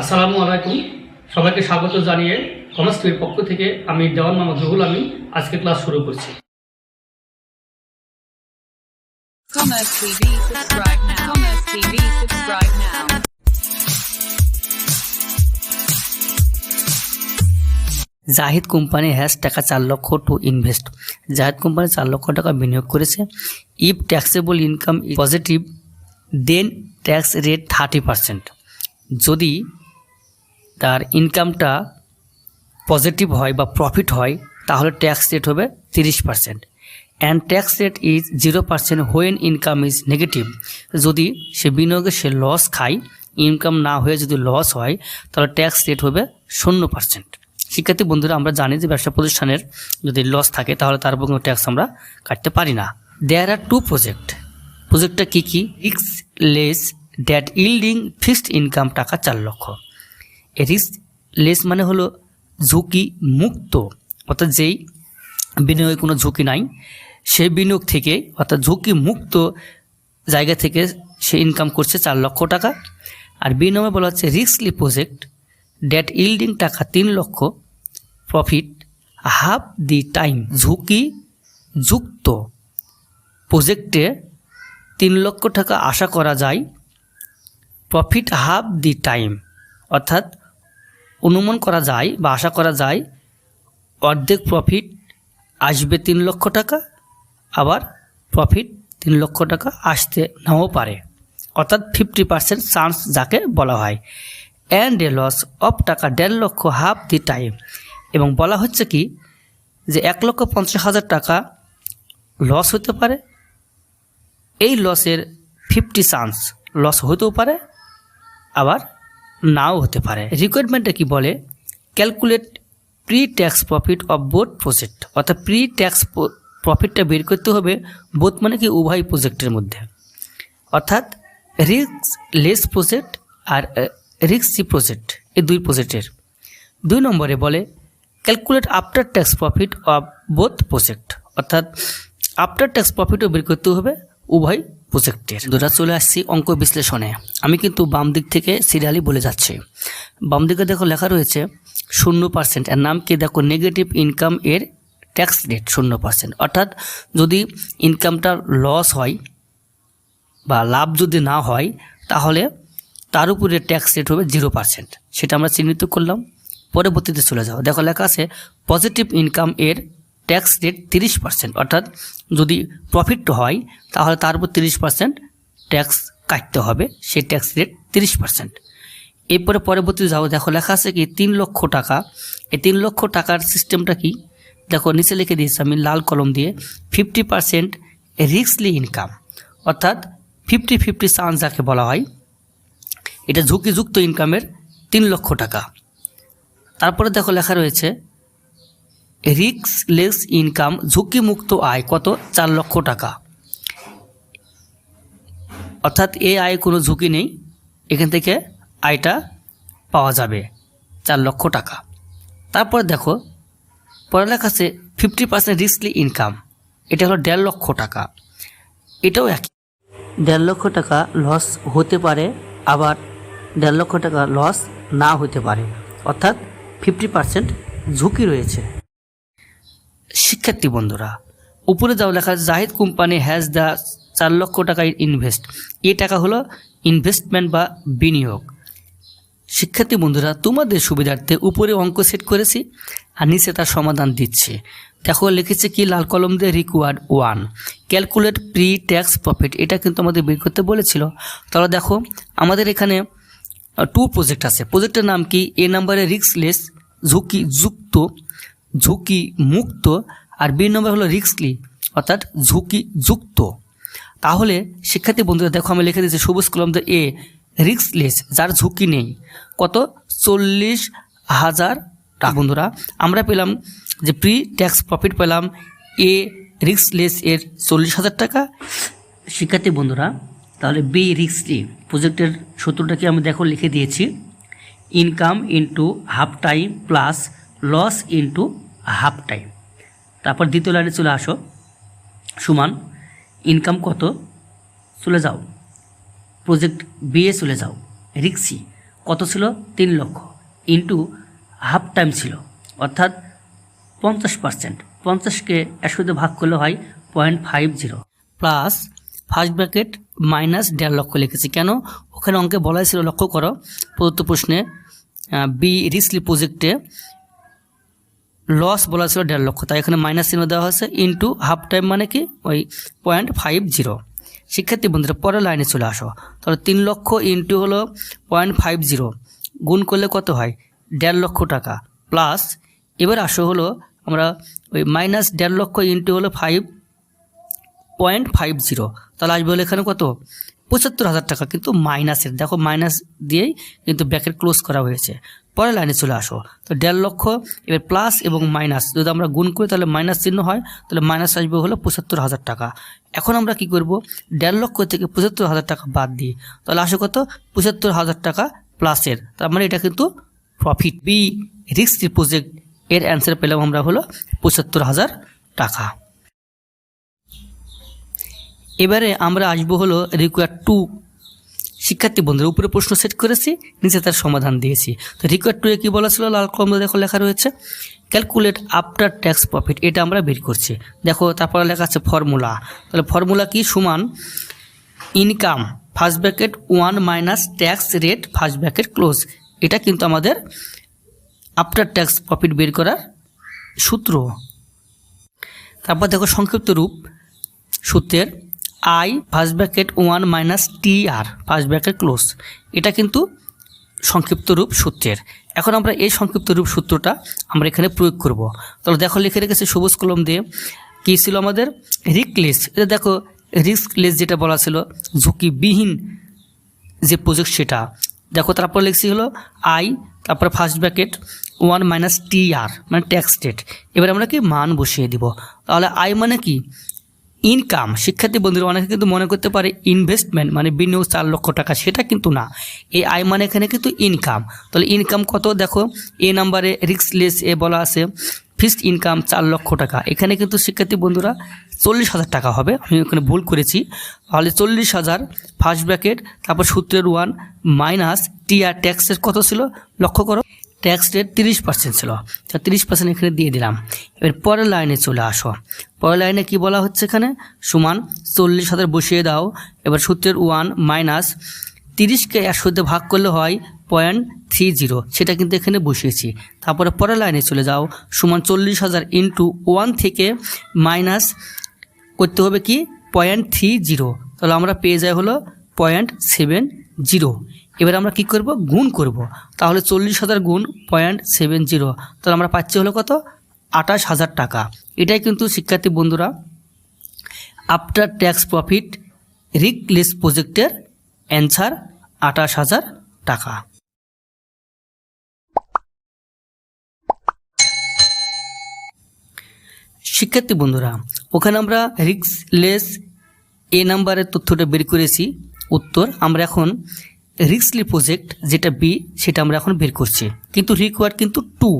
আসসালামু আলাইকুম, সবাইকে স্বাগত জানিয়ে কমার্স টিভির পক্ষ থেকে আমি দেওয়ান মোহাম্মদ রুহুল আমিন আজকে ক্লাস শুরু করছি। Commerce TV, subscribe now. Commerce TV, subscribe now. Zahid company has টাকা 4 লক্ষ টু ইনভেস্ট। জাহিদ কোম্পানি 4 লক্ষ টাকা বিনিয়োগ করেছে। If taxable income is positive then tax rate 30%। যদি তার ইনকামটা পজিটিভ হয় বা প্রফিট হয় তাহলে ট্যাক্স রেট হবে 30%। And tax rate is 0% when income is negative. যদি সে বিনিয়োগে সে লস খায়, ইনকাম না হয়ে যদি লস হয় তাহলে ট্যাক্স রেট হবে 0%। শিক্ষার্থী বন্ধুরা, আমরা জানি যে ব্যবসা প্রতিষ্ঠানের যদি লস থাকে তাহলে তার উপর কোনো ট্যাক্স আমরা কাটতে পারি না। দেয়ার আর টু প্রজেক্টটা কী কী? Riskless that yielding fixed income টাকা 4 লক্ষ। রিস্ক লেস মানে হলো ঝুঁকি মুক্ত, অর্থাৎ যেই বিনিয়োগে কোনো ঝুঁকি নাই সেই বিনিয়োগ থেকে অর্থাৎ ঝুঁকি মুক্ত জায়গা থেকে সে ইনকাম করছে 4 লক্ষ টাকা। আর বিনিয়োগে বলা হচ্ছে রিস্কলি প্রজেক্ট ড্যাট ইল্ডিং টাকা 3 লক্ষ প্রফিট হাফ দি টাইম। ঝুঁকি যুক্ত প্রজেক্টে 3 লক্ষ টাকা আশা করা যায়, প্রফিট হাফ দি টাইম, অর্থাৎ অনুমান করা যায় বা আশা করা যায় অর্ধেক প্রফিট আসবে 3 লক্ষ টাকা, আবার প্রফিট 3 লক্ষ টাকা আসতে নাও পারে, অর্থাৎ 50% চান্স যাকে বলা হয়। অ্যান্ড এ লস অফ টাকা 1.5 লক্ষ হাফ দি টাইম। এবং বলা হচ্ছে কি যে 1,50,000 টাকা লস হতে পারে, এই লসের 50 চান্স লস হতেও পারে আবার নাও হতে পারে। রিকোয়ারমেন্টে কি বলে? Calculate pre tax profit of both project, অর্থাৎ প্রি ট্যাক্স প্রফিটটা বের করতে হবে বোথ মানে কি উভয় প্রজেক্টের মধ্যে, অর্থাৎ রিস্ক লেস প্রজেক্ট আর রিস্কি প্রজেক্ট, এই দুই প্রজেক্টের। 2 নম্বরে বলে calculate after tax profit of both project, অর্থাৎ আফটার ট্যাক্স প্রফিটও বের করতে হবে উভয় প্রজেক্টের। দুটা চলে আসছি অঙ্ক বিশ্লেষণে। আমি কিন্তু বাম দিক থেকে সিরিয়ালি বলে যাচ্ছি। বাম দিকে দেখো লেখা রয়েছে 0%, এর নাম কি? দেখো নেগেটিভ ইনকাম এর ট্যাক্স রেট 0%, অর্থাৎ যদি ইনকামটা লস হয় বা লাভ যদি না হয় তাহলে তার উপরে ট্যাক্স রেট হবে 0%। সেটা আমরা চিহ্নিত করলাম। পরবর্তীতে চলে যাও, দেখো লেখা আছে পজিটিভ ইনকাম এর ট্যাক্স রেট 30%, অর্থাৎ যদি প্রফিট হয় তাহলে তার উপর 30% ট্যাক্স কাটতে হবে, সেই ট্যাক্স রেট 30%। এরপরে পরবর্তীতে যাও, দেখো লেখা আছে কি 3 লক্ষ টাকা। এই 3 লক্ষ টাকার সিস্টেমটা কি? দেখো নিচে লিখে দিয়েছি আমি লাল কলম দিয়ে, 50% রিস্কলি ইনকাম, অর্থাৎ 50-50 চান্স যাকে বলা হয়, এটা ঝুঁকিযুক্ত ইনকামের 3 লক্ষ টাকা। তারপরে দেখো লেখা রয়েছে রিস্কলেস ইনকাম, ঝুঁকিমুক্ত আয় কত? 4 লক্ষ টাকা, অর্থাৎ এই আয় কোনো ঝুঁকি নেই, এখান থেকে আয়টা পাওয়া যাবে 4 লক্ষ টাকা। তারপরে দেখো পরে লেখা আছে 50% রিস্কলি ইনকাম, এটা হলো 1.5 লক্ষ টাকা। এটাও একই, 1.5 লক্ষ টাকা লস হতে পারে আবার 1.5 লক্ষ টাকা লস না হতে পারে, অর্থাৎ 50% ঝুঁকি রয়েছে। শিক্ষার্থী বন্ধুরা, উপরে যাও লেখা জাহিদ কোম্পানি হ্যাজ দ্য 4 লক্ষ টাকা ইনভেস্ট। এই টাকা হলো ইনভেস্টমেন্ট বা বিনিয়োগ। শিক্ষার্থী বন্ধুরা, তোমাদের সুবিধার্থে উপরে অঙ্ক সেট করেছি আর নিচে তার সমাধান দিচ্ছি। দেখো লিখেছে কি লাল কলম দিয়ে required 1 calculate pre tax profit, এটা কিন্তু আমাদের বের করতে বলেছিল। তাহলে দেখো আমাদের এখানে 2 প্রজেক্ট আছে। প্রজেক্টের নাম কি? এ নাম্বারে রিস্কলেস ঝুঁকিযুক্ত, ঝুঁকি মুক্ত, আর বি নম্বর হলো রিস্কলি অর্থাৎ ঝুঁকিযুক্ত। তাহলে শিক্ষার্থী বন্ধুরা দেখো আমি লিখে দিয়েছি সবুজ কলম দিয়ে এ রিস্কলেস, যার ঝুঁকি নেই, কত? 40,000 টাকা। বন্ধুরা আমরা পেলাম যে প্রি ট্যাক্স প্রফিট পেলাম এ রিস্কলেস এর 40,000 টাকা। শিক্ষার্থী বন্ধুরা, তাহলে বি রিস্কলি প্রজেক্টের সূত্রটাকে আমি দেখো লিখে দিয়েছি, income into half time plus loss into half time. তারপর দ্বিতীয় লাইনে চলে আসো, সমান ইনকাম কত? চলে যাও প্রজেক্ট বি এ চলে যাও, রিক্সি কত ছিল 3 লক্ষ ইন্টু হাফ টাইম ছিল অর্থাৎ 50%, 50কে 100 দিয়ে ভাগ করলে হয় 0.50 প্লাস ফার্স্ট ব্র্যাকেট মাইনাস 1.5 লক্ষ লিখেছি। কেন? ওখানে অঙ্কে বলা ছিল, লক্ষ্য করো প্রদত্ত প্রশ্নে বি রিস্কলি প্রজেক্টে লস বলা ছিল 1.5 লক্ষ, তাই এখানে মাইনাস চিহ্ন দেওয়া হয়েছে ইন্টু হাফ টাইম মানে কি ওই 0.50। শিক্ষার্থী বন্ধুরা পরের লাইনে চলে আসো, তাহলে 3 লক্ষ ইন্টু হলো 0.50 গুণ করলে কত হয় 1.5 লক্ষ টাকা প্লাস এবার আসো হলো আমরা ওই মাইনাস 1.5 লক্ষ ইন্টু হলো 5.50, তাহলে আসবে হলো এখানে কত 75,000 টাকা, কিন্তু মাইনাসের, দেখো মাইনাস দিয়েই কিন্তু ব্র্যাকেট ক্লোজ করা হয়েছে। পরের লাইনে চলে আসো, তো 1.5 লক্ষ এবার প্লাস এবং মাইনাস যদি আমরা গুণ করি তাহলে মাইনাস চিহ্ন হয়, তাহলে মাইনাস আসবে হলো 75,000 টাকা। এখন আমরা কি করব 1.5 লক্ষ থেকে 75,000 টাকা বাদ দিই, তাহলে আসে কত 75,000 টাকা প্লাসের, তার মানে এটা কিন্তু প্রফিট। বি রিস্ক প্রজেক্ট এর অ্যান্সার পেলাম আমরা হলো 75,000 টাকা। এবারে আমরা আসবো হলো রিকোয়ার 2। শিক্ষার্থী বন্ধুরা উপরে প্রশ্ন সেট করেছি, নিচে তার সমাধান দিয়েছি। তো রিকোয়ার 2 এ কী বলা ছিল, লাল কলমে দেখো লেখা রয়েছে ক্যালকুলেট আফটার ট্যাক্স প্রফিট, এটা আমরা বের করছি। দেখো তারপরে লেখা আছে ফর্মুলা, তাহলে ফর্মুলা কি সমান income first bracket 1 minus tax rate first bracket close, এটা কিন্তু আমাদের আফটার ট্যাক্স প্রফিট বের করার সূত্র। তারপর দেখো সংক্ষিপ্ত রূপ সূত্রের I first bracket 1 minus T আর ফার্স্ট ব্র্যাকেট ক্লোজ, এটা কিন্তু সংক্ষিপ্ত রূপ সূত্রের। এখন আমরা এই সংক্ষিপ্ত রূপ সূত্রটা আমরা এখানে প্রয়োগ করব। তাহলে দেখো লিখে রেখেছি সবুজ কলম দিয়ে, কী ছিল আমাদের রিস্কলেস, এটা দেখো রিস্কলেস যেটা বলা ছিল ঝুঁকিবিহীন যে প্রজেক্ট সেটা দেখো। তারপর লিখছি হলো আই, তারপর ফার্স্ট ব্র্যাকেট 1 মাইনাস টি আর মানে ট্যাক্স রেট, এবার আমরা কি মান বসিয়ে দিব। তাহলে আই মানে কি ইনকাম। শিক্ষার্থী বন্ধুরা অনেকে কিন্তু মনে করতে পারে ইনভেস্টমেন্ট মানে বিনিয়োগ 4 লক্ষ টাকা, সেটা কিন্তু না, এই আয় মানে এখানে কিন্তু ইনকাম। তাহলে ইনকাম কত দেখো এ নাম্বারে রিস্কলেস এ বলা আছে ফিক্সড ইনকাম 4 লক্ষ টাকা, এখানে কিন্তু শিক্ষার্থী বন্ধুরা 40,000 টাকা হবে, আমি এখানে ভুল করেছি। তাহলে 40,000 ফার্স্ট ব্র্যাকেট তারপর সূত্রের 1 মাইনাস টি আর ট্যাক্সের কত ছিল লক্ষ্য করো, ট্যাক্স রেট 30% ছিল, তো 30% এখানে দিয়ে দিলাম। এবার পরের লাইনে চলে আসো, পরের লাইনে কি বলা হচ্ছে এখানে সমান 40,000 বসিয়ে দাও। এবার সূত্রের 1 মাইনাস 30কে 100 দিয়ে ভাগ করলে হয় 0.30, সেটা কিন্তু এখানে বসিয়েছি। তারপরে পরের লাইনে চলে যাও সমান 40,000 ইন্টু 1 থেকে মাইনাস করতে হবে কি 0.30, তাহলে আমরা পেয়ে যাই হলো 0.70। এবার আমরা কি করব গুণ করব, তাহলে 40,000 গুণ 0.70, তাহলে আমরা পাচ্ছি হলো কত 28,000 টাকা। এটাই কিন্তু শিক্ষার্থী বন্ধুরা আফটার ট্যাক্স প্রফিট রিস্কলেস প্রজেক্টের অ্যান্সার 28,000 টাকা। শিক্ষার্থী বন্ধুরা ওখানে আমরা রিস্কলেস এ নাম্বারের তথ্যটা বের করেছি উত্তর, আমরা এখন রিস্কলি প্রজেক্ট যেটা বি সেটা আমরা এখন বের করছি, কিন্তু রিকোয়ার্ড কিন্তু 2।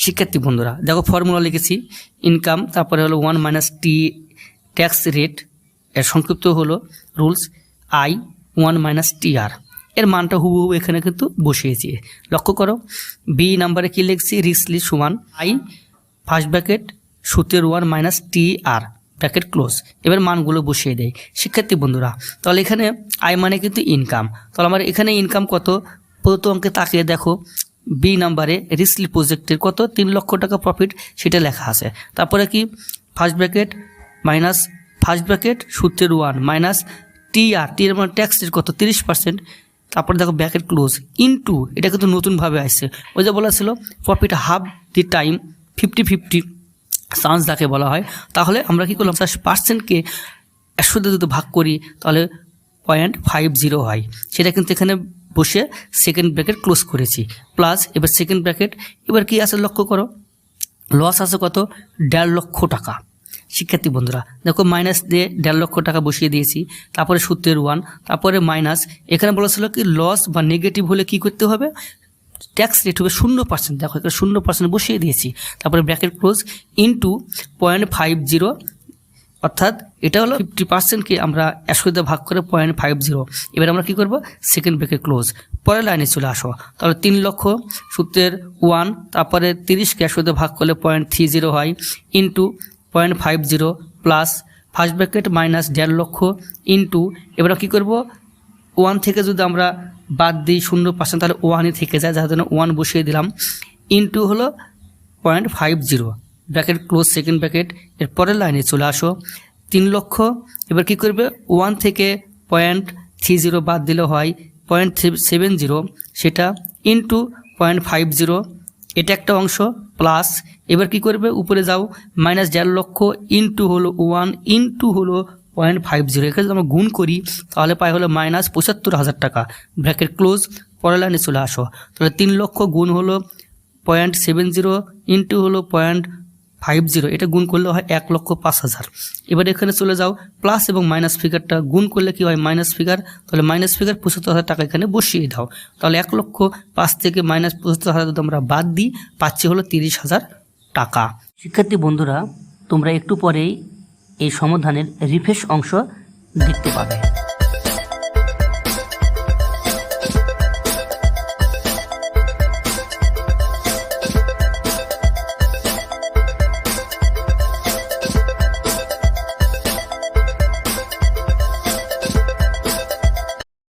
শিক্ষার্থী বন্ধুরা দেখো ফর্মুলা লিখেছি ইনকাম, তারপরে হলো 1 মাইনাস টি ট্যাক্স রেট, এর সংক্ষিপ্ত হলো রুলস আই 1 মাইনাস টি আর, এর মানটা হুবহু এখানে কিন্তু বসিয়েছি। লক্ষ্য করো বি নাম্বারে কী লিখছি রিস্কলি সমান আই ফার্স্ট ব্র্যাকেট সূত্রের 1 মাইনাস টি আর ব্র্যাকেট ক্লোজ, এবার মানগুলো বসিয়ে দেয়। শিক্ষার্থী বন্ধুরা তাহলে এখানে আই মানে কিন্তু ইনকাম, তাহলে আমার এখানে ইনকাম কত প্রথম অঙ্কে তাকিয়ে দেখো বি নাম্বারে রিস্কলি প্রজেক্টের কত 3 লক্ষ টাকা প্রফিট সেটা লেখা আছে। তারপরে কি first bracket minus first bracket সূত্রের 1 মাইনাস টি আর, টি এর মানে ট্যাক্সের কত 30%, তারপরে দেখো ব্র্যাকেট ক্লোজ ইনটু, এটা কিন্তু নতুনভাবে আসছে, ওই যে বলা ছিল profit half the time 50-50 chance যাকে বলা হয়। তাহলে আমরা কী করলাম 50%কে 100 দিয়ে যদি ভাগ করি তাহলে 0.50 হয়, সেটা কিন্তু এখানে বসে সেকেন্ড ব্র্যাকেট ক্লোজ করেছি প্লাস এবার সেকেন্ড ব্র্যাকেট, এবার কি আছে লক্ষ্য করো লস আছে কত 1.5 লক্ষ টাকা। শিক্ষার্থী বন্ধুরা দেখো মাইনাস দিয়ে 1.5 লক্ষ টাকা বসিয়ে দিয়েছি, তারপরে সূত্রের 1, তারপরে মাইনাস, এখানে বলেছিল কি লস বা নেগেটিভ হলে কি করতে হবে ট্যাক্স রেট হবে 0%, দেখো এখানে 0% বসিয়ে দিয়েছি, তারপরে ব্র্যাকেট ক্লোজ ইন্টু 0.50, অর্থাৎ এটা হলো 50%কে আমরা 100 দিয়ে ভাগ করে 0.50। এবার আমরা কি করব সেকেন্ড ব্র্যাকেট ক্লোজ পরের লাইনে চলে আসো। তাহলে 3 লক্ষ সূত্রের 1, তারপরে 30কে 100 দিয়ে ভাগ করলে 0.30 হয়, into 0.50 plus first bracket minus 1.5 লক্ষ ইন্টু, এবার কী করব 1 থেকে যদি আমরা বাদ দিই 0% তাহলে 1ই থেকে যায়, যার জন্য 1 বসিয়ে দিলাম, ইন্টু হলো 0.50 ব্র্যাকেট ক্লোজ সেকেন্ড ব্র্যাকেট। এর পরের লাইনে চলে আসো। 3 লক্ষ, এবার কী করবে 1 থেকে 0.30 বাদ দিলে হয় 0.70, সেটা ইন্টু 0.50, এটা একটা অংশ প্লাস, এবার কি করবে উপরে যাও মাইনাস 1.5 লক্ষ ইন্টু হলো 1 ইন্টু হলো 0.50, এখানে যদি আমরা গুণ করি তাহলে পাই হলো -75,000 টাকা ব্র্যাকেট ক্লোজ। পরের লাইনে চলে আসো। তাহলে 3 লক্ষ গুণ হলো 0.70 ইন্টু হলো 0.50, এটা গুণ করলে হয় 1,05,000। এবার এখানে চলে যাও প্লাস এবং মাইনাস ফিগারটা গুণ করলে কি হয় মাইনাস ফিগার, তাহলে মাইনাস ফিগার 75,000 টাকা এখানে বসিয়ে দাও। তাহলে 1,05,000 থেকে -75,000 যদি আমরা বাদ দিই পাচ্ছি হলো 30,000 টাকা। শিক্ষার্থী বন্ধুরা, তোমরা একটু পরেই এই সমাধানের রিফ্রেশ অংশ দেখতে পাবে।